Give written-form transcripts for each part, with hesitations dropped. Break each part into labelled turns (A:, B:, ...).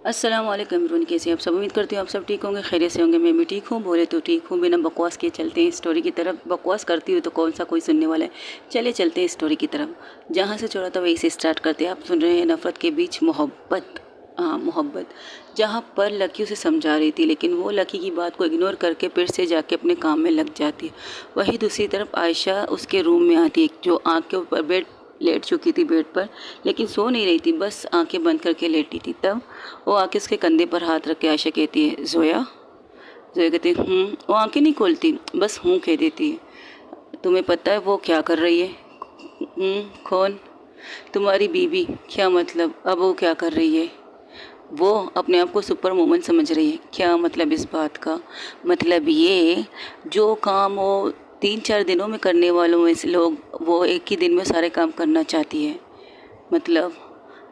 A: अस्सलाम वालेकुम एवरीवन, कैसे हैं आप सब। उम्मीद करती हूँ आप सब ठीक होंगे, खैरियत से होंगे। मैं भी ठीक हूँ, बोले तो ठीक हूँ। बिना बकवास के चलते हैं स्टोरी की तरफ। बकवास करती हुई तो कौन सा कोई सुनने वाला है। चलिए चलते हैं स्टोरी की तरफ। जहाँ से छोड़ा था वहीं से स्टार्ट करते हैं। आप सुन रहे हैं नफ़रत के बीच मोहब्बत। हाँ, मोहब्बत। जहाँ पर लकी उसे समझा रही थी, लेकिन वो लकी की बात को इग्नोर करके फिर से जाके अपने काम में लग जाती है। वहीं दूसरी तरफ आयशा उसके रूम में आती है, जो आँख के ऊपर बेड लेट चुकी थी बेड पर, लेकिन सो नहीं रही थी, बस आंखें बंद करके लेटी थी। तब वो आके उसके कंधे पर हाथ रख के आयशा कहती है, जोया। जोया कहती है वो आंखें नहीं खोलती, बस हूँ कह देती है। तुम्हें पता है वो क्या कर रही है? कौन? तुम्हारी बीवी। क्या मतलब? अब वो क्या कर रही है? वो अपने आप को सुपर वूमन समझ रही है। क्या मतलब इस बात का? मतलब ये, जो काम वो 3-4 दिनों में करने वालों में से लोग वो एक ही दिन में सारे काम करना चाहती है।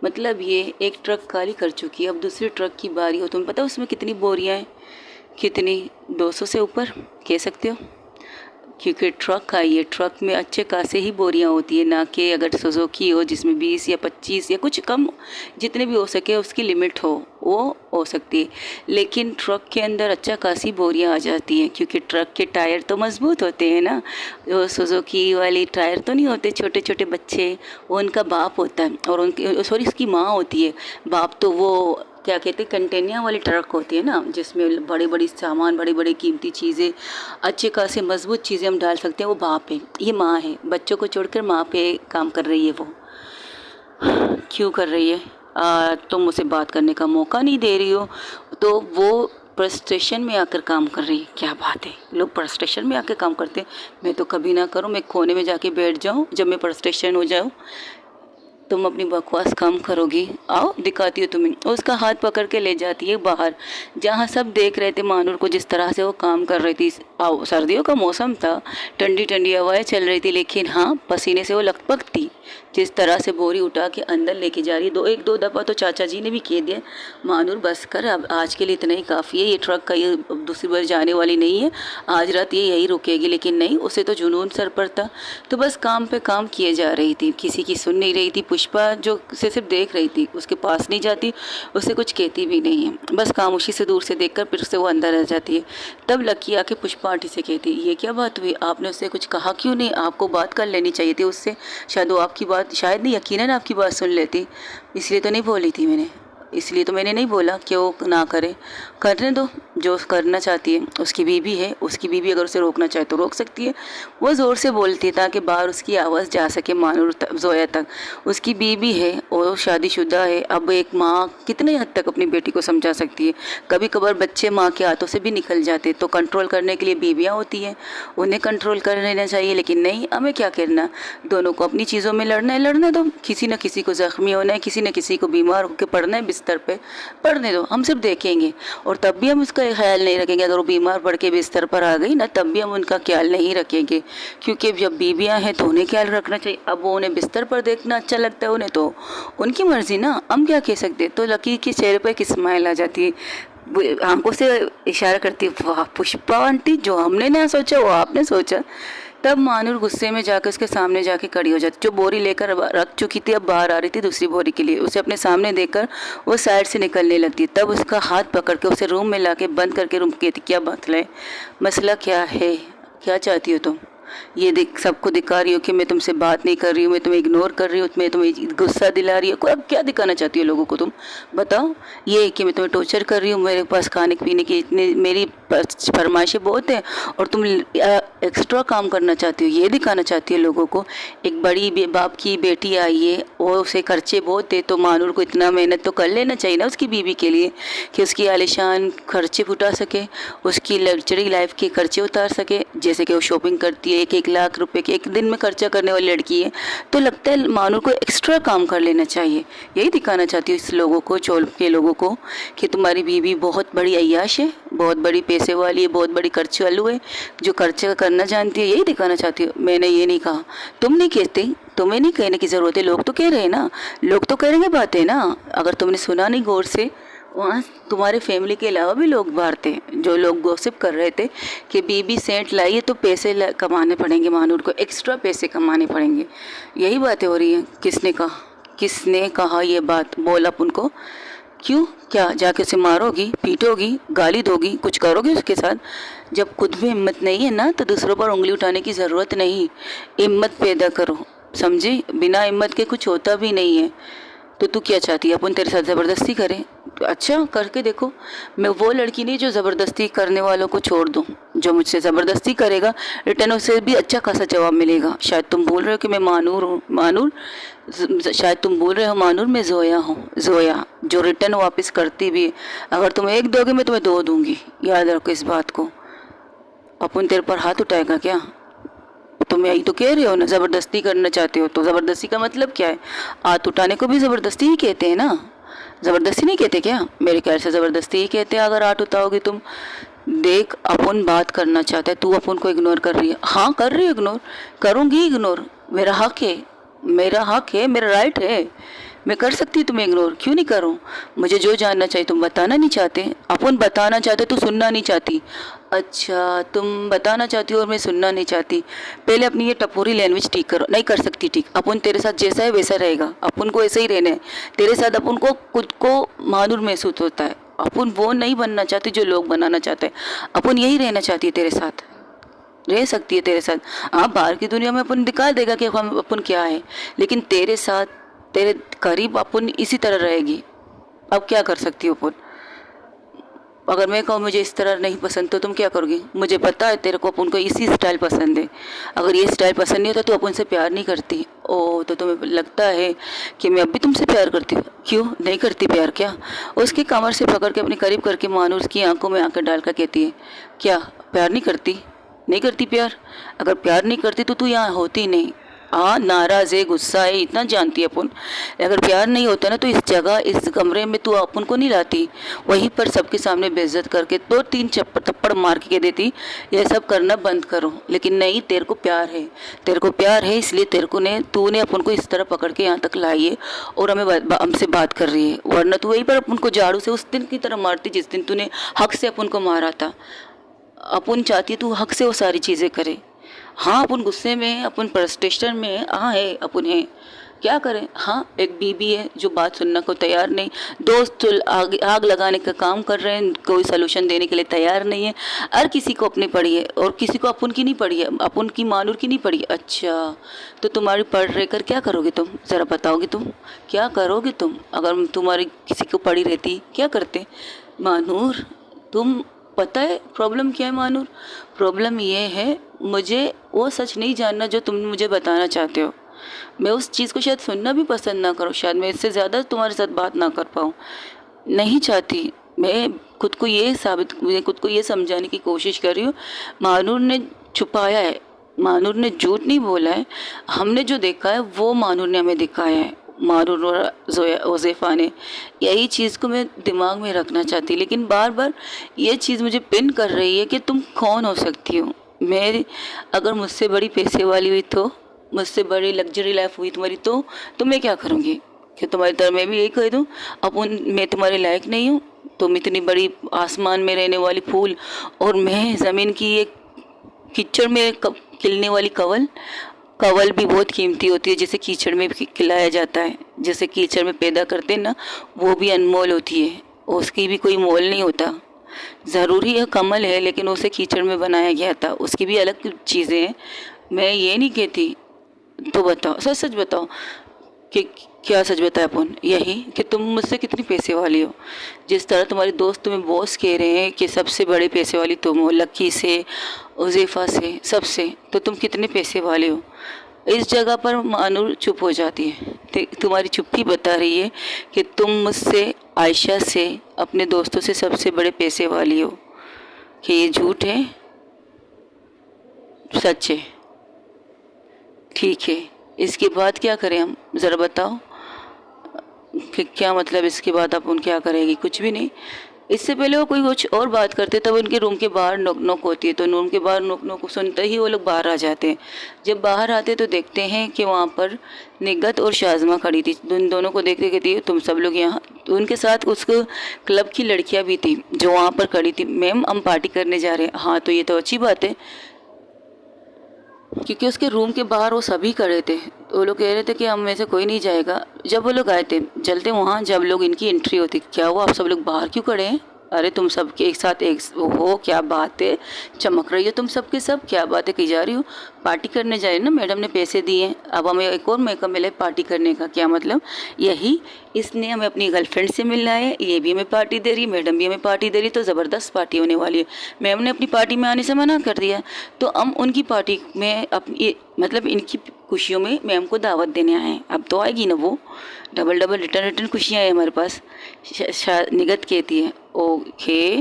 A: मतलब ये एक ट्रक खाली कर चुकी है, अब दूसरी ट्रक की बारी हो। तुम्हें पता है उसमें कितनी बोरियां हैं? कितनी? 200 से ऊपर कह सकते हो, क्योंकि ट्रक आई है। ट्रक में अच्छे खासे ही बोरियां होती है, ना कि अगर सुजुकी हो जिसमें 20 या 25 या कुछ कम, जितने भी हो सके उसकी लिमिट वो हो सकती है। लेकिन ट्रक के अंदर अच्छा खासी बोरियां आ जाती हैं, क्योंकि ट्रक के टायर तो मजबूत होते हैं ना। वो सुजुकी वाली टायर तो नहीं होते छोटे छोटे बच्चे, वो उनका बाप होता है, और उनकी सॉरी उसकी माँ होती है। बाप तो वो क्या कहते हैं, कंटेनर वाली ट्रक होती है ना, जिसमें बड़ी बड़ी सामान, बड़ी बड़ी कीमती चीज़ें, अच्छे खासे मजबूत चीज़ें हम डाल सकते हैं। वो बाप है, ये माँ है। बच्चों को छोड़कर माँ पे काम कर रही है वो। क्यों कर रही है? तुम उसे बात करने का मौका नहीं दे रही हो, तो वो फ्रस्ट्रेशन में आकर काम कर रही है। क्या बात है, लोग फ्रस्ट्रेशन में आकर काम करते हैं। मैं तो कभी ना करूँ, मैं कोने में जाके बैठ जाऊँ जब मैं फ्रस्ट्रेशन हो जाऊँ। तुम अपनी बकवास कम करोगी? आओ दिखाती हो तुम्हें। उसका हाथ पकड़ के ले जाती है बाहर, जहाँ सब देख रहे थे मानूर को जिस तरह से वो काम कर रही थी। आओ, सर्दियों का मौसम था, ठंडी ठंडी हवाएं चल रही थी, लेकिन हाँ, पसीने से वो लकपक थी। जिस तरह से बोरी उठा के अंदर लेके जा रही है। एक दो दफ़ा तो चाचा जी ने भी कह दिया, मानूर बस कर, अब आज के लिए इतना ही काफ़ी है। ये ट्रक का ये दूसरी बार जाने वाली नहीं है, आज रात ये यही रुकेगी। लेकिन नहीं, उसे तो जुनून सर पर था, तो बस काम पे काम किए जा रही थी, किसी की सुन नहीं रही थी। पुष्पा जो उसे सिर्फ देख रही थी, उसके पास नहीं जाती, उसे कुछ कहती भी नहीं है, बस खामोशी से दूर से देखकर फिर से वो अंदर रह जाती है। तब लकी आके पुष्पा आंटी से कहती, ये क्या बात हुई? आपने उससे कुछ कहा क्यों नहीं? आपको बात कर लेनी चाहिए थी उससे, शायद वो आपकी बात, शायद नहीं, यकीनन आपकी बात सुन लेती। इसलिए तो नहीं बोली थी मैंने, इसलिए तो मैंने नहीं बोला कि वो ना करे। करने दो, जो करना चाहती है। उसकी बीवी है, उसकी बीवी अगर उसे रोकना चाहे तो रोक सकती है। वो ज़ोर से बोलती है ताकि बाहर उसकी आवाज़ जा सके मानूर तक, जोया तक। उसकी बीवी है और शादीशुदा है। अब एक माँ कितने हद तक अपनी बेटी को समझा सकती है? कभी कभार बच्चे माँ के हाथों से भी निकल जाते, तो कंट्रोल करने के लिए बीवियाँ होती हैं, उन्हें कंट्रोल कर लेना चाहिए। लेकिन नहीं, हमें क्या करना, दोनों को अपनी चीज़ों में लड़ना है, लड़ने दो। किसी न किसी को ज़ख्मी होना है, किसी न किसी को बीमार होकर पड़ना है बिस्तर पे, पड़ने दो, हम सिर्फ देखेंगे। और तब भी हम उसका ख्याल नहीं रखेंगे। अगर वो बीमार पड़ के बिस्तर पर आ गई ना, तब भी हम उनका ख्याल नहीं रखेंगे, क्योंकि जब बीवियां हैं तो उन्हें ख्याल रखना चाहिए। अब वो उन्हें बिस्तर पर देखना अच्छा लगता है उन्हें, तो उनकी मर्जी ना, हम क्या कह सकते। तो लकी के चेहरे पर एक स्माइल आ जाती है, वो आंखों से इशारा करती है, वाह पुष्पा आंटी, जो हमने ना सोचा वो आपने सोचा। तब मानूर गुस्से में जाकर उसके सामने जाके खड़ी हो जाती। जो बोरी लेकर रख चुकी थी, अब बाहर आ रही थी दूसरी बोरी के लिए, उसे अपने सामने देखकर वो साइड से निकलने लगती। तब उसका हाथ पकड़ के उसे रूम में लाके बंद करके रूम कहती, क्या मसला है? मसला क्या है? क्या चाहती हो तुम? ये देख, सबको दिखा रही हो कि मैं तुमसे बात नहीं कर रही हूँ, मैं तुम्हें इग्नोर कर रही हूँ, मैं तुम्हें गुस्सा दिला रही हूँ। अब क्या दिखाना चाहती हो लोगों को तुम? बताओ। ये कि मैं तुम्हें टॉर्चर कर रही हूँ, मेरे पास खाने पीने की इतनी मेरी फरमाइशें बहुत हैं, और तुम एक्स्ट्रा काम करना चाहती हो, ये दिखाना चाहती है लोगों को? एक बड़ी बाप की बेटी आई है, वो उसे खर्चे बहुत है, तो मानूर को इतना मेहनत तो कर लेना चाहिए ना उसकी बीवी के लिए, कि उसकी आलिशान खर्चे उठा सके, उसकी लग्जरी लाइफ के खर्चे उतार सके। जैसे कि वो शॉपिंग करती है, 1-1 लाख रुपए के एक दिन में खर्चा करने वाली लड़की है, तो लगता है मानूर को एक्स्ट्रा काम कर लेना चाहिए। यही दिखाना चाहती हूँ इस लोगों को, चोल के लोगों को, कि तुम्हारी बीवी बहुत बड़ी अय्याश है, बहुत बड़ी पैसे वाली है, बहुत बड़ी खर्च वालू है, जो खर्चा करना जानती है। यही दिखाना चाहती हूँ। मैंने ये नहीं कहा, तुम नहीं कहते, तुम्हें नहीं कहने की ज़रूरत है, लोग तो कह रहे हैं ना, लोग तो करेंगे बातें ना। अगर तुमने सुना नहीं गौर से, वहाँ तुम्हारे फैमिली के अलावा भी लोग बाहर थे, जो लोग गॉसिप कर रहे थे कि बीबी सेंट लाई है तो पैसे कमाने पड़ेंगे, मानूर को एक्स्ट्रा पैसे कमाने पड़ेंगे। यही बातें हो रही हैं। किसने कहा ये बात? बोल अब उनको, क्यों? क्या जाके उसे मारोगी, पीटोगी, गाली दोगी, कुछ करोगे उसके साथ? जब खुद में हिम्मत नहीं है ना तो दूसरों पर उंगली उठाने की ज़रूरत नहीं। हिम्मत पैदा करो, समझी? बिना हिम्मत के कुछ होता भी नहीं है। तो तू क्या चाहती है, अपन तेरे साथ ज़बरदस्ती करें? तो अच्छा करके देखो। मैं वो लड़की नहीं जो ज़बरदस्ती करने वालों को छोड़ दूँ। जो मुझसे ज़बरदस्ती करेगा रिटर्न उसे भी अच्छा खासा जवाब मिलेगा। शायद तुम बोल रहे हो कि मैं मानूर हूँ, मानूर, शायद तुम बोल रहे हो मानूर, मैं जोया हूँ, जोया, जो रिटर्न वापस करती भी है। अगर तुम एक दोगे मैं तुम्हें दो दूंगी, याद रखो इस बात को। अपन तेरे पर हाथ उठाएगा क्या? तुम यही तो कह रहे हो ना, ज़बरदस्ती करना चाहते हो। तो ज़बरदस्ती का मतलब क्या है? हाथ उठाने को भी ज़बरदस्ती ही कहते हैं ना, ज़बरदस्ती नहीं कहते क्या? मेरे ख्याल से ज़बरदस्ती ही कहते हैं अगर हाथ उठाओगे तुम। देख, अपन बात करना चाहता है, तू अपन को इग्नोर कर रही है। हाँ कर रही है इग्नोर, करूँगी इग्नोर, मेरा हक है, मेरा हक है, मेरा राइट है। मैं कर सकती हूँ तुम्हें इग्नोर, क्यों नहीं करूँ? मुझे जो जानना चाहिए तुम बताना नहीं चाहते। अपन बताना चाहते तो सुनना नहीं चाहती। अच्छा, तुम बताना चाहती हो और मैं सुनना नहीं चाहती। पहले अपनी ये टपोरी लैंग्वेज ठीक करो। नहीं कर सकती ठीक। अपन तेरे साथ जैसा है वैसा रहेगा, अपन को ऐसे ही रहना है। तेरे साथ अपन को खुद को मानूर महसूस होता है। अपन वो नहीं बनना चाहती जो लोग बनाना चाहते हैं। अपन यही रहना चाहती है तेरे साथ, रह सकती है तेरे साथ। हाँ, बाहर की दुनिया में अपन दिखा देगा कि हम अपन क्या है, लेकिन तेरे साथ, तेरे करीब अपन इसी तरह रहेगी। अब क्या कर सकती हो अपन? अगर मैं कहूँ मुझे इस तरह नहीं पसंद तो तुम क्या करोगी? मुझे पता है तेरे को अपन को इसी स्टाइल पसंद है। अगर ये स्टाइल पसंद नहीं होता तो अपन से प्यार नहीं करती। ओ, तो तुम्हें लगता है कि मैं अब भी तुमसे प्यार करती हूँ? क्यों नहीं करती प्यार? क्या? उसकी कमर से पकड़ के अपने करीब करके मानो उसकी आंखों में आंखें डालकर कहती है, क्या प्यार नहीं करती? नहीं करती प्यार? अगर प्यार नहीं करती तो तू यहाँ होती नहीं। हाँ, नाराज़ है, गुस्सा है, इतना जानती है अपन। अगर प्यार नहीं होता ना तो इस जगह, इस कमरे में तू अपन को नहीं लाती। वहीं पर सबके सामने बेइज्जत करके दो तीन थप्पड़ मार के कह देती ये सब करना बंद करो। लेकिन नहीं, तेरे को प्यार है, तेरे को प्यार है, इसलिए तेरे को ने तूने अपन को इस तरह पकड़ के यहाँ तक लाई है और हमसे बात कर रही है। वरना तू वहीं पर अपन को झाड़ू से उस दिन की तरह मारती जिस दिन तूने हक से अपन को मारा था। अपन चाहती है तू हक से वो सारी चीज़ें करे। हाँ, अपन गुस्से में, अपन फ्रस्ट्रेशन में, हाँ है, अपन है, क्या करें? हाँ, एक बीबी है जो बात सुनने को तैयार नहीं, दोस्त तो आग लगाने का काम कर रहे हैं, कोई सलूशन देने के लिए तैयार नहीं है। हर किसी को अपनी पड़ी है और किसी को अपन की नहीं पड़ी है, अपन की मानूर की नहीं पड़ी है। अच्छा, तो तुम्हारी पढ़ रह कर क्या करोगे तुम? ज़रा बताओगे तुम क्या करोगे तुम? अगर तुम्हारी किसी को पड़ी रहती क्या करते? मानूर, तुम पता है प्रॉब्लम क्या है मानूर? प्रॉब्लम ये है, मुझे वो सच नहीं जानना जो तुम मुझे बताना चाहते हो। मैं उस चीज़ को शायद सुनना भी पसंद ना करूँ, शायद मैं इससे ज़्यादा तुम्हारे साथ बात ना कर पाऊँ। नहीं चाहती। मैं खुद को ये समझाने की कोशिश कर रही हूँ। मानूर ने छुपाया है, मानूर ने झूठ नहीं बोला है। हमने जो देखा है वो मानूर ने हमें दिखाया है। मानूर और हुज़ैफ़ा ने, यही चीज़ को मैं दिमाग में रखना चाहती, लेकिन बार बार ये चीज़ मुझे पिन कर रही है कि तुम कौन हो सकती हो। मैं, अगर मुझसे बड़ी पैसे वाली हुई तो, मुझसे बड़ी लग्जरी लाइफ हुई तुम्हारी तो मैं क्या करूँगी? कि तुम्हारी तरह मैं भी यही कह दूँ अपन मैं तुम्हारे लायक नहीं हूँ? तुम इतनी बड़ी आसमान में रहने वाली फूल और मैं ज़मीन की एक कीचड़ में खिलने वाली कवल। कवल भी बहुत कीमती होती है, जिसे कीचड़ में खिलाया जाता है, जैसे कीचड़ में पैदा करते हैं ना, वो भी अनमोल होती है, उसकी भी कोई मोल नहीं होता। ज़रूरी है कमल है, लेकिन उसे कीचड़ में बनाया गया था, उसकी भी अलग चीज़ें हैं। मैं ये नहीं कहती। तो बताओ, सच सच बताओ कि क्या सच बताया अपन? यही कि तुम मुझसे कितनी पैसे वाली हो। जिस तरह तुम्हारे दोस्त तुम्हें बॉस कह रहे हैं कि सबसे बड़े पैसे वाली तुम हो, लक्की से, हुज़ैफ़ा से, सबसे, तो तुम कितने पैसे वाले हो? इस जगह पर मानूर चुप हो जाती है। तुम्हारी चुप्पी बता रही है कि तुम मुझसे, आयशा से, अपने दोस्तों से सबसे बड़े पैसे वाली हो। कि ये झूठ है, सच है? ठीक है, इसके बाद क्या करें हम? ज़रा बताओ कि क्या मतलब इसके बाद अपन क्या करेगी? कुछ भी नहीं। इससे पहले वो कोई कुछ और बात करते तब उनके रूम के बाहर नोक नोक होती है, तो रूम के बाहर नोक नोक सुनते ही वो लोग बाहर आ जाते हैं। जब बाहर आते तो देखते हैं कि वहाँ पर निगत और शाज़मा खड़ी थी। उन दोनों को देखते कहती है तुम सब लोग यहाँ। तो उनके साथ उसको क्लब की लड़कियाँ भी थी जो वहाँ पर खड़ी थी। मैम, हम पार्टी करने जा रहे हैं। हाँ, तो ये तो अच्छी बात है। क्योंकि उसके रूम के बाहर वो सभी खड़े थे। तो वो लोग कह रहे थे कि हम में से कोई नहीं जाएगा। जब वो लोग आए थे चलते वहाँ, जब लोग इनकी एंट्री होती, क्या हुआ आप सब लोग बाहर क्यों खड़े हैं? अरे तुम सब के एक साथ एक हो, क्या बात है, चमक रही हो तुम सब के सब, क्या बातें की जा रही हो? पार्टी करने जा रही ना, मैडम ने पैसे दिए, अब हमें एक और मौका मिले पार्टी करने का। क्या मतलब? यही, इसने हमें अपनी गर्लफ्रेंड से मिलना है, ये भी हमें पार्टी दे रही, मैडम भी हमें पार्टी दे रही, तो ज़बरदस्त पार्टी होने वाली है। मैम ने अपनी पार्टी में आने से मना कर दिया, तो हम उनकी पार्टी में अपनी मतलब इनकी खुशियों में मैम को दावत देने आए हैं। अब तो आएगी ना वो, डबल डबल रिटर्न खुशियाँ हैं हमारे पास। निगत कहती है ओके,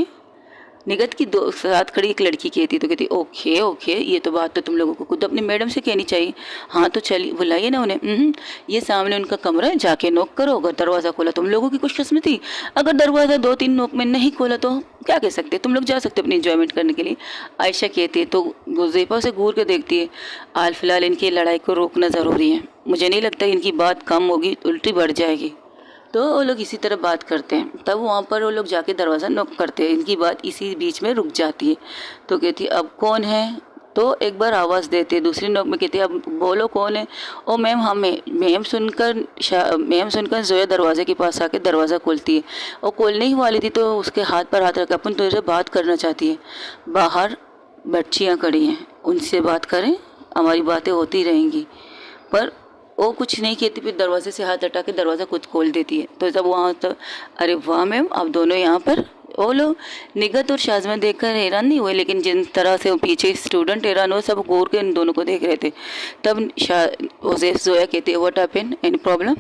A: निगत की दो साथ खड़ी एक लड़की कहती, तो कहती ओके ओके, ये तो बात तो तुम लोगों को खुद अपनी मैडम से कहनी चाहिए। हाँ तो चलिए बुलाइए ना उन्हें। ये सामने उनका कमरा है, जाके नॉक करो। अगर दरवाज़ा खोला तुम लोगों की खुशकिस्मती, अगर दरवाज़ा 2-3 नॉक में नहीं खोला तो क्या कह सकते, तुम लोग जा सकते अपनी इंजॉयमेंट करने के लिए। आयशा कहती है, तो गुज़ैफा से घूर के देखती है। हाल फिलहाल इनकी लड़ाई को रोकना ज़रूरी है, मुझे नहीं लगता इनकी बात कम होगी, उल्टी बढ़ जाएगी। तो वो लोग इसी तरह बात करते हैं। तब वहाँ पर वो लोग जाके दरवाज़ा नॉक करते हैं, इनकी बात इसी बीच में रुक जाती है। तो कहती है अब कौन है, तो एक बार आवाज़ देते हैं। दूसरी नॉक में कहती है अब बोलो कौन है। ओ मैम हमें। मैम सुनकर जोया दरवाजे के पास आके दरवाज़ा खोलती है। और खोलने ही वाली थी तो उसके हाथ पर हाथ रखा, अपन तुझसे बात करना चाहती है। बाहर बच्चियाँ खड़ी हैं, उनसे बात करें, हमारी बातें होती रहेंगी। पर वो कुछ नहीं कहती, फिर दरवाजे से हाथ हटा के दरवाज़ा खुद खोल देती है। तो जब वहाँ तो अरे वाह मैम आप दोनों यहाँ पर। वो लोग निगत और शाज़मा देखकर हैरान नहीं हुए, लेकिन जिन तरह से वो पीछे स्टूडेंट हैरान हुए, सब गौर के इन दोनों को देख रहे थे। तब उज़ैफ जोया कहती है व्हाट हैपेंड, एनी प्रॉब्लम?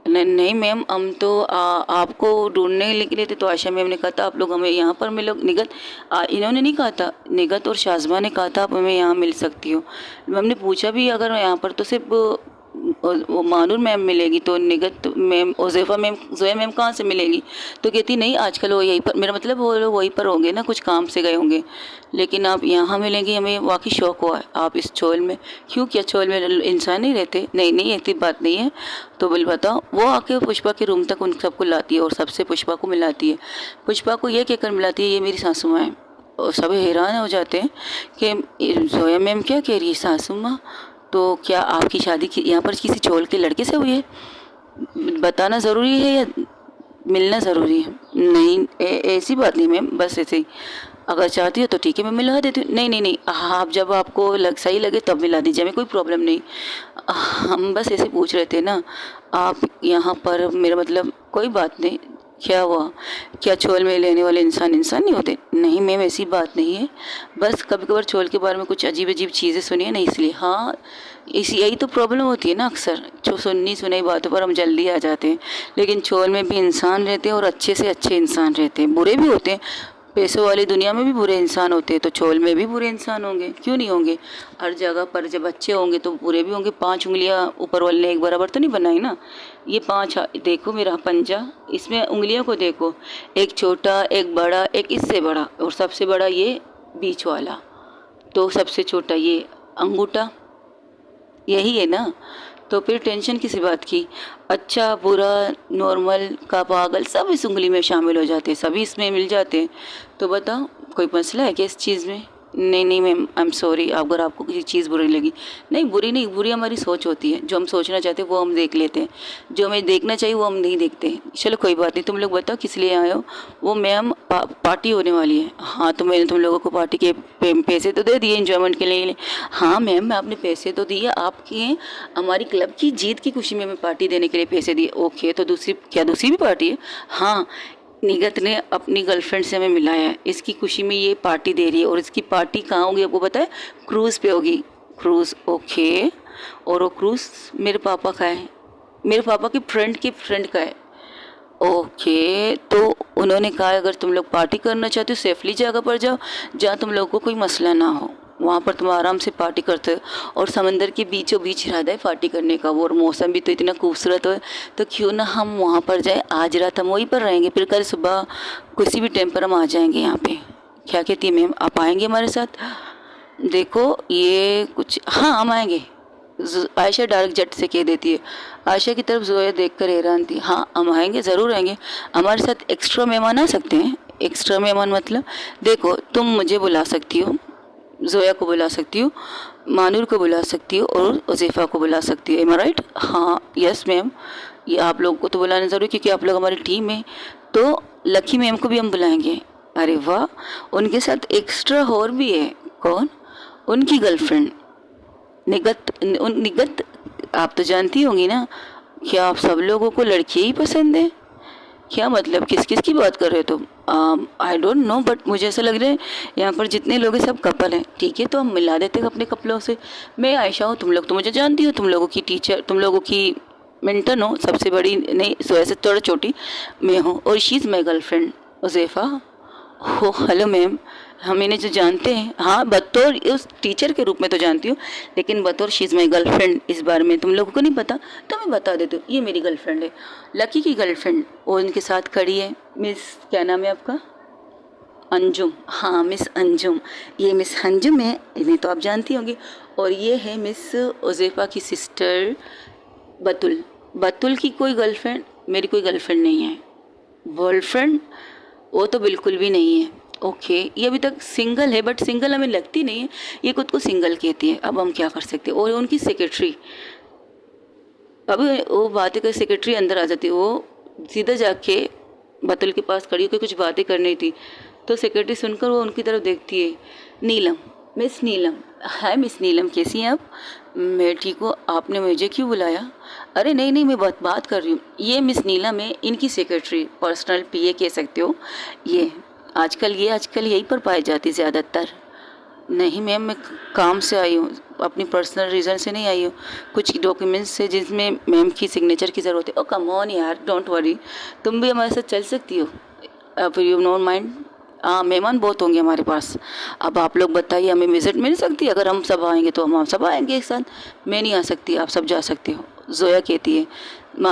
A: नहीं मैम, हम तो आपको ढूंढने निकले थे। तो आयशा मैम ने कहा था आप लोग हमें यहाँ पर मिलो। निगत इन्होंने नहीं कहा था, निगत और शाज़मा ने कहा था आप हमें यहाँ मिल सकती हो। मैम ने पूछा भी अगर यहाँ पर तो सिर्फ वो मानूर मैम मिलेगी, तो निगत मैम उज़ैफा मैम जोया मैम कहाँ से मिलेगी? तो कहती नहीं आजकल वो यहीं पर, मेरा मतलब वो लोग वहीं पर होंगे ना, कुछ काम से गए होंगे, लेकिन आप यहाँ मिलेंगी, हमें वाकई शौक हुआ है। आप इस चोल में क्यों, क्या चोल में इंसान नहीं रहते? नहीं ऐसी बात नहीं है। तो बोल बताओ। वो आके पुष्पा के रूम तक उन सबको लाती है और सबसे पुष्पा को मिलाती है। पुष्पा को ये कहकर मिलाती है ये मेरी सासू माँ है। और सब हैरान हो जाते हैं कि जोया मैम क्या कह रही है, सासू माँ? तो क्या आपकी शादी यहाँ पर किसी चोल के लड़के से हुई है? बताना ज़रूरी है या मिलना ज़रूरी है? नहीं ऐसी बात नहीं मैम, बस ऐसे ही, अगर चाहती हो तो ठीक है मैं मिला देती हूँ। नहीं आप जब आपको सही लगे तब मिला दीजिए, हमें कोई प्रॉब्लम नहीं। हम बस ऐसे पूछ रहे थे ना, आप यहाँ पर, मेरा मतलब कोई बात नहीं। क्या हुआ, क्या चोल में लेने वाले इंसान नहीं होते? नहीं मैम ऐसी बात नहीं है, बस कभी कभार चोल के बारे में कुछ अजीब अजीब चीज़ें सुनी है ना, इसलिए। हाँ यही तो प्रॉब्लम होती है ना, अक्सर जो सुनी सुनाई बातों पर हम जल्दी आ जाते हैं। लेकिन चोल में भी इंसान रहते हैं और अच्छे से अच्छे इंसान रहते हैं, बुरे भी होते हैं। पैसों वाली दुनिया में भी बुरे इंसान होते हैं, तो चोल में भी बुरे इंसान होंगे, क्यों नहीं होंगे? हर जगह पर जब अच्छे होंगे तो बुरे भी होंगे। 5 उंगलियां ऊपर वाले ने एक बराबर तो नहीं बनाई ना। ये 5, देखो मेरा पंजा, इसमें उंगलियों को देखो, एक छोटा, एक बड़ा, एक इससे बड़ा, और सबसे बड़ा ये बीच वाला, तो सबसे छोटा ये अंगूठा, यही है ना। तो फिर टेंशन किसी बात की? अच्छा बुरा नॉर्मल का पागल सब इस उंगली में शामिल हो जाते हैं, सभी इसमें मिल जाते हैं। तो बताओ कोई मसला है क्या इस चीज़ में? नहीं मैम आई एम सॉरी, अगर आपको किसी चीज़ बुरी लगी। नहीं बुरी हमारी सोच होती है, जो हम सोचना चाहते हैं वो हम देख लेते हैं, जो हमें देखना चाहिए वो हम नहीं देखते। चलो कोई बात नहीं, तुम लोग बताओ किस लिए आए हो? वो मैम पार्टी होने वाली है। हाँ तो मैंने तुम लोगों को पार्टी के पैसे तो दे दिए एंजॉयमेंट के लिए। हाँ मैम मैं आपने पैसे तो दिए, आपकी हमारी क्लब की जीत की खुशी में हमें पार्टी देने के लिए पैसे दिए। ओके तो दूसरी भी पार्टी है? हाँ निगत ने अपनी गर्लफ्रेंड से हमें मिलाया है, इसकी खुशी में ये पार्टी दे रही है। और इसकी पार्टी कहाँ होगी आपको पता है? क्रूज़ पे होगी। क्रूज़ ओके, और वो क्रूज़ मेरे पापा का है, मेरे पापा के फ्रेंड का है। ओके तो उन्होंने कहा अगर तुम लोग पार्टी करना चाहते हो सेफली जगह पर जाओ जहाँ तुम लोगों को कोई मसला ना हो, वहाँ पर तुम आराम से पार्टी करते हो। और समंदर के बीचों बीच इरादा है पार्टी करने का, वो और मौसम भी तो इतना खूबसूरत है, तो क्यों ना हम वहाँ पर जाए। आज रात हम वहीं पर रहेंगे, फिर कल सुबह किसी भी टाइम पर हम आ जाएंगे यहाँ पे। क्या कहती है मैम, आप आएंगे हमारे साथ? देखो ये कुछ, हाँ हम आएंगे, आयशा डायरेक्ट झट से कह देती है। आयशा की तरफ जोया देखकर हैरान थी। हाँ हम आएंगे, ज़रूर आएंगे, हमारे साथ एक्स्ट्रा मेहमान आ सकते हैं। एक्स्ट्रा मेहमान मतलब देखो तुम मुझे बुला सकती हो, जोया को बुला सकती हो, मानूर को बुला सकती हो और उज़ैफ़ा को बुला सकती हो। एम आई राइट? हाँ, यस मैम। ये आप लोगों को तो बुलाना ज़रूरी, क्योंकि आप लोग हमारी टीम है। तो लकी मैम को भी हम बुलाएंगे। अरे वाह, उनके साथ एक्स्ट्रा और भी है। कौन? उनकी गर्लफ्रेंड निगत। निगत, आप तो जानती होंगी ना, क्या आप सब लोगों को लड़कियाँ ही पसंद है? क्या मतलब, किस किस की बात कर रहे हो तुम? आई डोंट नो, बट मुझे ऐसा लग रहा है यहाँ पर जितने लोग हैं सब कपल हैं। ठीक है, तो हम मिला देते हैं अपने कपलों से। मैं आयशा हूँ, तुम लोग तो मुझे जानती हो, तुम लोगों की टीचर, तुम लोगों की मेंटर हो, सबसे बड़ी नहीं, सोया से थोड़ा छोटी मैं हूँ, और शी इज़ माई गर्लफ्रेंड उज़ैफ़ा। हो हेलो मैम, हम इन्हें जो जानते हैं, हाँ बतौर उस टीचर के रूप में तो जानती हूँ, लेकिन बतौर शी इज़ माई गर्लफ्रेंड इस बारे में तुम लोगों को नहीं पता, तो मैं बता देती हूँ। ये मेरी गर्लफ्रेंड है, लकी की गर्लफ्रेंड, वो उनके साथ खड़ी है। मिस, क्या नाम है आपका? अंजुम। हाँ मिस अंजुम, ये मिस अंजुम है, इन्हें तो आप जानती होंगी। और ये है मिस उज़ैफ़ा की सिस्टर बतुल। बतुल की कोई गर्लफ्रेंड, मेरी कोई गर्लफ्रेंड नहीं है। बॉयफ्रेंड वो तो बिल्कुल भी नहीं है। ओके, ये अभी तक सिंगल है, बट सिंगल हमें लगती नहीं है, ये खुद को सिंगल कहती है। अब हम क्या कर सकते हैं? और उनकी सेक्रेटरी, अब वो बातें कर, सेक्रेटरी अंदर आ जाती है, वो सीधा जाके बतुल के पास खड़ी होकर कुछ बातें करनी थी, तो सेक्रेटरी सुनकर वो उनकी तरफ देखती है। नीलम, मिस नीलम। हाय मिस नीलम, कैसी हैं आप? मैं ठीक हूँ, आपने मुझे क्यों बुलाया? अरे नहीं नहीं, मैं बात कर रही हूँ। ये मिस नीलम है, इनकी सेक्रेटरी, पर्सनल पीए कह सकते हो। ये आजकल यहीं पर पाई जाती ज़्यादातर। नहीं मैम, मैं काम से आई हूँ, अपनी पर्सनल रीज़न से नहीं आई हूँ, कुछ डॉक्यूमेंट्स से जिसमें मैम की सिग्नेचर की ज़रूरत है। ओ कम ऑन यार, डोंट वरी, तुम भी हमारे साथ चल सकती हो, अब यू नो माइंड। हाँ, मेहमान बहुत होंगे हमारे पास। अब आप लोग बताइए, हमें विजिट मिल सकती है? अगर हम सब आएंगे तो हम सब आएंगे एक साथ। मैं नहीं आ सकती, आप सब जा सकते हो, जोया कहती है।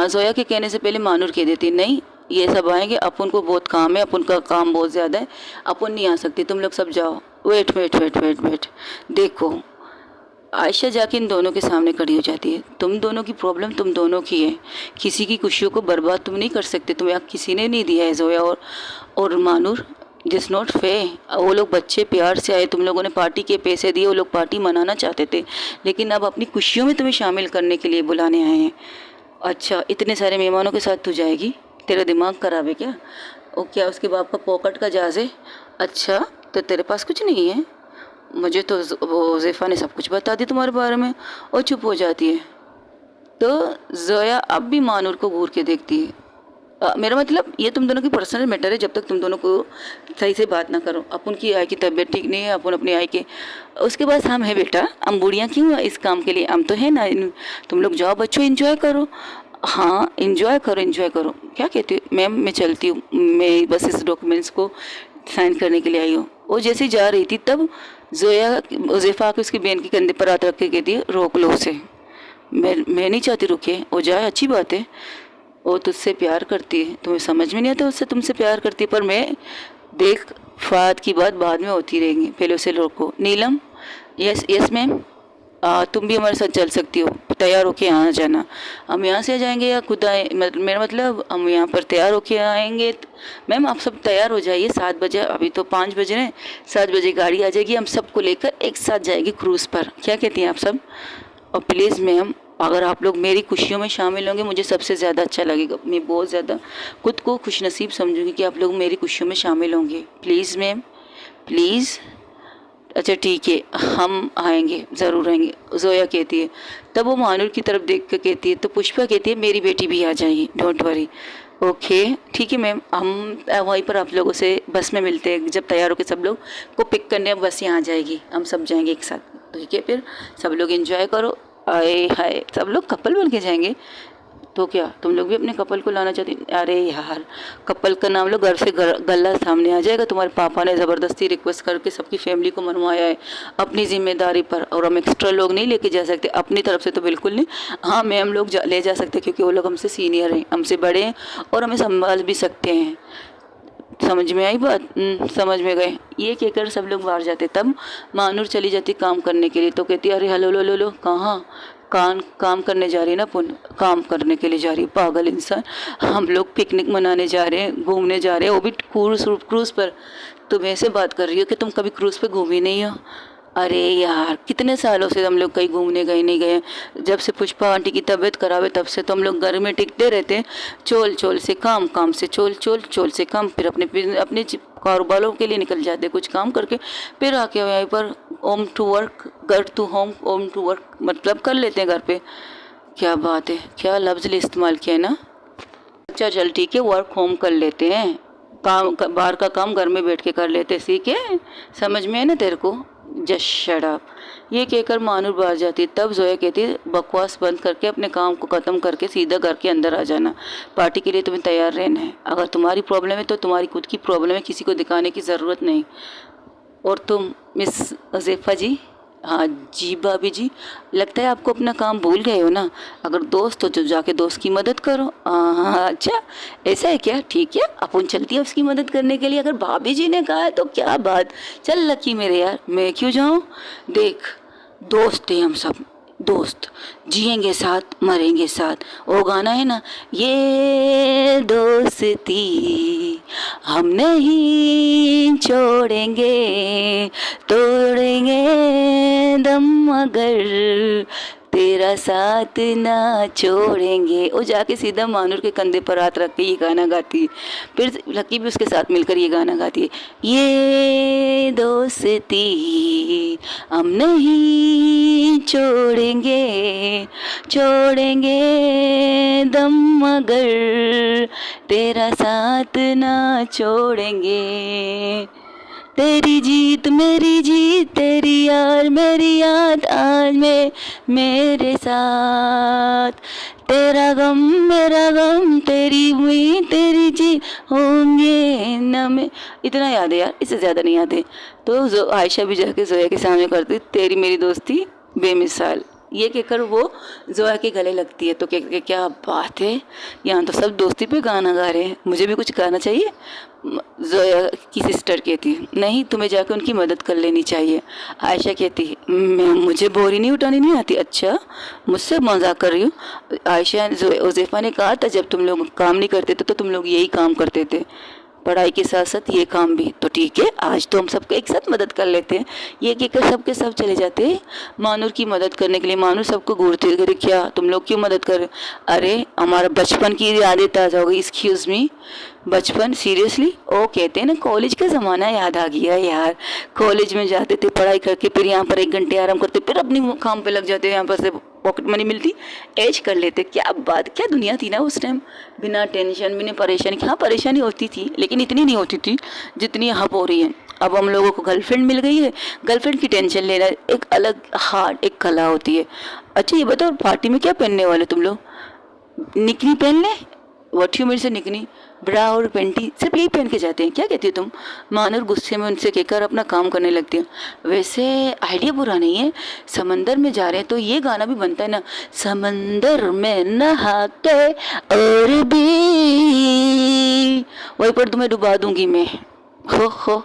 A: जोया के कहने से पहले मानूर कह देती है, नहीं ये सब आएंगे, अपन को बहुत काम है, अपन का काम बहुत ज़्यादा है, अपन नहीं आ सकती, तुम लोग सब जाओ। Wait wait wait wait wait, देखो आयशा जाके इन दोनों के सामने खड़ी हो जाती है। तुम दोनों की प्रॉब्लम तुम दोनों की है, किसी की खुशियों को बर्बाद तुम नहीं कर सकते, तुम्हें किसी ने नहीं दिया है जोया और मानूर। This not fair. वो लोग बच्चे प्यार से आए, तुम लोगों ने पार्टी के पैसे दिए, वो लोग पार्टी मनाना चाहते थे, लेकिन अब अपनी खुशियों में तुम्हें शामिल करने के लिए बुलाने आए हैं। अच्छा, इतने सारे मेहमानों के साथ तू जाएगी? तेरा दिमाग खराब है क्या? वो क्या उसके बाप का पॉकेट का जहाज है? अच्छा, तो तेरे पास कुछ नहीं है? मुझे तो वो उज़ैफ़ा ने सब कुछ बता दी तुम्हारे बारे में, और चुप हो जाती है। तो जोया अब भी मानूर को घूर के देखती है। मेरा मतलब ये तुम दोनों की पर्सनल मैटर है, जब तक तुम दोनों को सही से बात ना करो। अपन की आई की तबीयत ठीक नहीं है, अपन अपनी आई के, उसके बाद हम है बेटा, हम बुढ़ियाँ क्यों इस काम के लिए, हम तो है ना। तुम लोग जाओ बच्चों, एंजॉय करो। हाँ एंजॉय करो, एंजॉय करो। क्या कहती हो? मैम मैं चलती हूँ, मैं बस इस डॉक्यूमेंट्स को साइन करने के लिए आई हूँ। वो जैसे जा रही थी तब जोया उज़ैफ़ा के उसकी बहन के कंधे पर हाथ रख के कहती है, रोक लो उसे। मैं नहीं चाहती रुके, वो जाए, अच्छी बात है, वो तुझसे प्यार करती है, तुम्हें समझ में नहीं आता उससे तुमसे प्यार करती है, पर मैं देख फात की बात बाद में होती रहेंगी, पहले उसे रोको। नीलम, यस यस मैम, तुम भी हमारे साथ चल सकती हो, तैयार होके यहाँ जाना। हम यहाँ से जाएंगे या खुद आए? मेरा मतलब हम यहाँ पर तैयार होके आएंगे। मैम आप सब तैयार हो जाइए, 7 बजे, अभी तो 5 बज रहे हैं, 7 बजे गाड़ी आ जाएगी, हम सबको लेकर एक साथ जाएगी क्रूज़ पर। क्या कहती हैं आप सब? और प्लीज़ मैम, अगर आप लोग मेरी खुशियों में शामिल होंगे मुझे सबसे ज़्यादा अच्छा लगेगा, मैं बहुत ज़्यादा खुद को खुशनसीब समझूंगी कि आप लोग मेरी खुशियों में शामिल होंगे। Please ma'am, please. अच्छा ठीक है, हम आएंगे, ज़रूर आएंगे, जोया कहती है। तब वो मानूर की तरफ देख कर कहती है, तो पुष्पा कहती है, मेरी बेटी भी आ जाएगी, डोंट वरी। ओके ठीक है मैम, हम वहीं पर आप लोगों से बस में मिलते हैं, जब तैयार होकर सब लोग को पिक करने बस यहाँ आ जाएगी, हम सब जाएंगे एक साथ। ठीक है, फिर सब लोग एंजॉय करो। आए हाय, सब लोग कपल बन के जाएंगे, तो क्या तुम लोग भी अपने कपल को लाना चाहती? अरे यार, कपल का नाम लो, घर से गला सामने आ जाएगा। तुम्हारे पापा ने ज़बरदस्ती रिक्वेस्ट करके सबकी फैमिली को मनवाया है अपनी जिम्मेदारी पर, और हम एक्स्ट्रा लोग नहीं लेके जा सकते अपनी तरफ से, तो बिल्कुल नहीं। हाँ मैं हम लोग ले जा सकते, क्योंकि वो लोग हमसे सीनियर हैं, हमसे बड़े हैं, और हमें संभाल भी सकते हैं। समझ में आई बात? समझ में गए। ये कहकर सब लोग बाहर जाते। तब मानूर चली जाती काम करने के लिए, तो कहती अरे हेलो लो लो लो, कहाँ काम करने जा रही है ना, पुन काम करने के लिए जा रही है, पागल इंसान। हम लोग पिकनिक मनाने जा रहे हैं, घूमने जा रहे हैं, वो भी क्रूज़ पर। तुम ऐसे बात कर रही हो कि तुम कभी क्रूज़ पे घूमी नहीं हो। अरे यार कितने सालों से हम लोग कहीं घूमने गए नहीं गए। जब से पुष्पा आंटी की तबीयत खराब है तब से तो हम लोग घर में टिकते रहते हैं। चोल चोल से काम, काम से चोल, चोल चोल से काम, फिर अपने कारोबारों के लिए निकल जाते कुछ काम करके, फिर आके यहीं पर होम टू वर्क, घर to home, home to work मतलब कर लेते हैं घर पे। क्या बात है, क्या लफ्ज़ इस्तेमाल किया है ना। अच्छा चल ठीक है, वर्क होम कर लेते हैं, काम बाहर का काम घर में बैठ के कर लेते, ठीक है, समझ में है ना तेरे को। Just shut up. ये कहकर मानूर बाहर जाती, तब जोया कहती बकवास बंद करके अपने काम को ख़त्म करके सीधा घर के अंदर आ जाना। पार्टी के लिए तुम्हें तैयार रहना है। अगर तुम्हारी प्रॉब्लम है तो तुम्हारी खुद की प्रॉब्लम है, किसी को दिखाने की ज़रूरत नहीं। और तुम मिस अज़ेफ़ा जी, हाँ जी भाभी जी, लगता है आपको अपना काम भूल गए हो ना। अगर दोस्त हो तो जाके दोस्त की मदद करो। हाँ अच्छा ऐसा है क्या, ठीक है अपन चलती है उसकी मदद करने के लिए। अगर भाभी जी ने कहा है तो क्या बात, चल लकी मेरे यार, मैं क्यों जाऊँ। देख दोस्त हैं हम सब, दोस्त जिएंगे साथ मरेंगे साथ, वो गाना है ना, ये दोस्ती हम नहीं छोड़ेंगे, तोड़ेंगे दम मगर तेरा साथ ना छोड़ेंगे। वो जाके सीधा मानूर के कंधे पर हाथ रख के ये गाना गाती है। फिर लकी भी उसके साथ मिलकर ये गाना गाती है, ये दोस्ती हम नहीं छोड़ेंगे, छोड़ेंगे दम मगर तेरा साथ ना छोड़ेंगे। तेरी जीत मेरी जीत, तेरी यार मेरी याद, आज में मेरे साथ, तेरा गम मेरा गम, तेरी उम्मीद तेरी जीत होंगे न में। इतना याद है यार, इससे ज़्यादा नहीं याद है। तो जो आयशा भी जाके जोया के सामने करती, तेरी मेरी दोस्ती बेमिसाल, ये कहकर वो जोया के गले लगती है। तो क्या बात है, यहाँ तो सब दोस्ती पे गाना गा रहे हैं, मुझे भी कुछ गाना चाहिए। जोया की सिस्टर कहती है नहीं, तुम्हें जाकर उनकी मदद कर लेनी चाहिए। आयशा कहती है मुझे बोरी नहीं उठानी नहीं आती। अच्छा मुझसे मजाक कर रही हो। आयशा उज़ैफ़ा ने कहा था जब तुम लोग काम नहीं करते थे तो तुम लोग यही काम करते थे, पढ़ाई के साथ साथ ये काम भी। तो ठीक है आज तो हम सबको एक साथ मदद कर लेते हैं। ये कहकर सब के सब चले जाते हैं मानूर की मदद करने के लिए। मानूर सबको घूरते थे, क्या तुम लोग क्यों मदद कर रहे हो। अरे हमारा बचपन की यादें ताज़ा हो गई। एक्सक्यूज़ मी, बचपन सीरियसली। ओ कहते हैं ना कॉलेज का ज़माना याद आ गया यार। कॉलेज में जाते थे पढ़ाई करके, फिर यहाँ पर 1 घंटे आराम करते, फिर अपनी काम पे लग जाते, यहाँ पर से पॉकेट मनी मिलती, ऐश कर लेते। क्या बात, क्या दुनिया थी ना उस टाइम, बिना टेंशन बिना परेशानी। हाँ परेशानी होती थी लेकिन इतनी नहीं होती थी जितनी यहाँ हो रही है। अब हम लोगों को गर्लफ्रेंड मिल गई है, गर्लफ्रेंड की टेंशन लेना एक अलग हार्ड एक कला होती है। अच्छा ये बताओ पार्टी में क्या पहनने वाले तुम लोग, निकनी पहन ले। व्हाट यू मीन से निकनी, ब्रा और पेंटी सिर्फ यही पहन के जाते हैं, क्या कहती हो तुम। मानूर गुस्से में उनसे कहकर अपना काम करने लगती है। वैसे आइडिया बुरा नहीं है, समंदर में जा रहे हैं तो ये गाना भी बनता है ना, समंदर में नहा के और भी वहीं पर तुम्हें डुबा दूंगी मैं। हो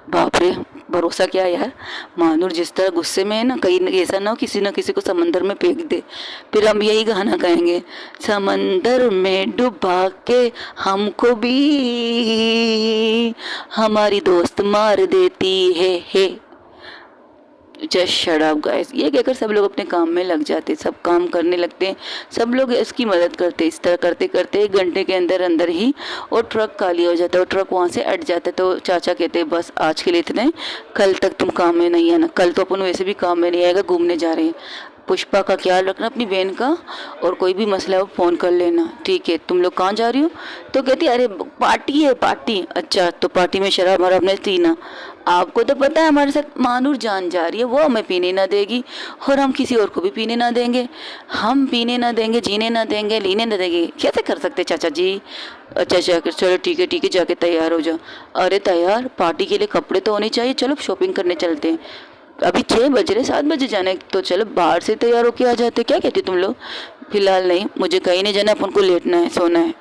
A: बाप रे, भरोसा क्या यार। मानूर जिस तरह गुस्से में है ना, कहीं ऐसा ना किसी को समंदर में फेंक दे। फिर हम यही गाना गाएंगे, समंदर में डुबा के हमको भी हमारी दोस्त मार देती है। Just shut up guys. ये कहकर सब लोग अपने काम में लग जाते, सब काम करने लगते हैं, सब लोग इसकी मदद करते। इस तरह करते करते 1 घंटे के अंदर अंदर ही और ट्रक खाली हो जाता है और ट्रक वहाँ से अट जाता है। तो चाचा कहते हैं बस आज के लिए इतने, कल तक तुम काम में नहीं आना। कल तो अपन वैसे भी काम में नहीं आएगा, घूमने जा रहे हैं। पुष्पा का ख्याल रखना अपनी बहन का, और कोई भी मसला हो फ़ोन कर लेना, ठीक है। तुम लोग कहाँ जा रही हो, तो कहती अरे पार्टी है पार्टी। अच्छा तो पार्टी में शराब वराब नहीं पीना। आपको तो पता है हमारे साथ मानूर जान जा रही है, वो हमें पीने ना देगी और हम किसी और को भी पीने ना देंगे। हम पीने ना देंगे, जीने ना देंगे, लेने ना देंगे, कैसे कर सकते चाचा जी। अच्छा चलो ठीक है जाके तैयार हो जाओ। अरे तैयार, पार्टी के लिए कपड़े तो होने चाहिए, चलो शॉपिंग करने चलते हैं। अभी 6 बज रहे, 7 बजे जाना है, तो चलो बाहर से तैयार होके आ जाते। क्या कहते तुम लोग। फिलहाल नहीं, मुझे कहीं नहीं जाना, अपन को लेटना है, सोना है।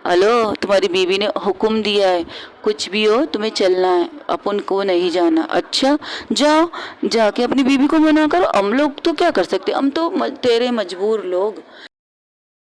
A: हेलो तुम्हारी बीवी ने हुक्म दिया है, कुछ भी हो तुम्हें चलना है, अपन को नहीं जाना। अच्छा जाओ, जाके अपनी बीवी को मना करो। हम लोग तो क्या कर सकते, हम तो तेरे मजबूर लोग।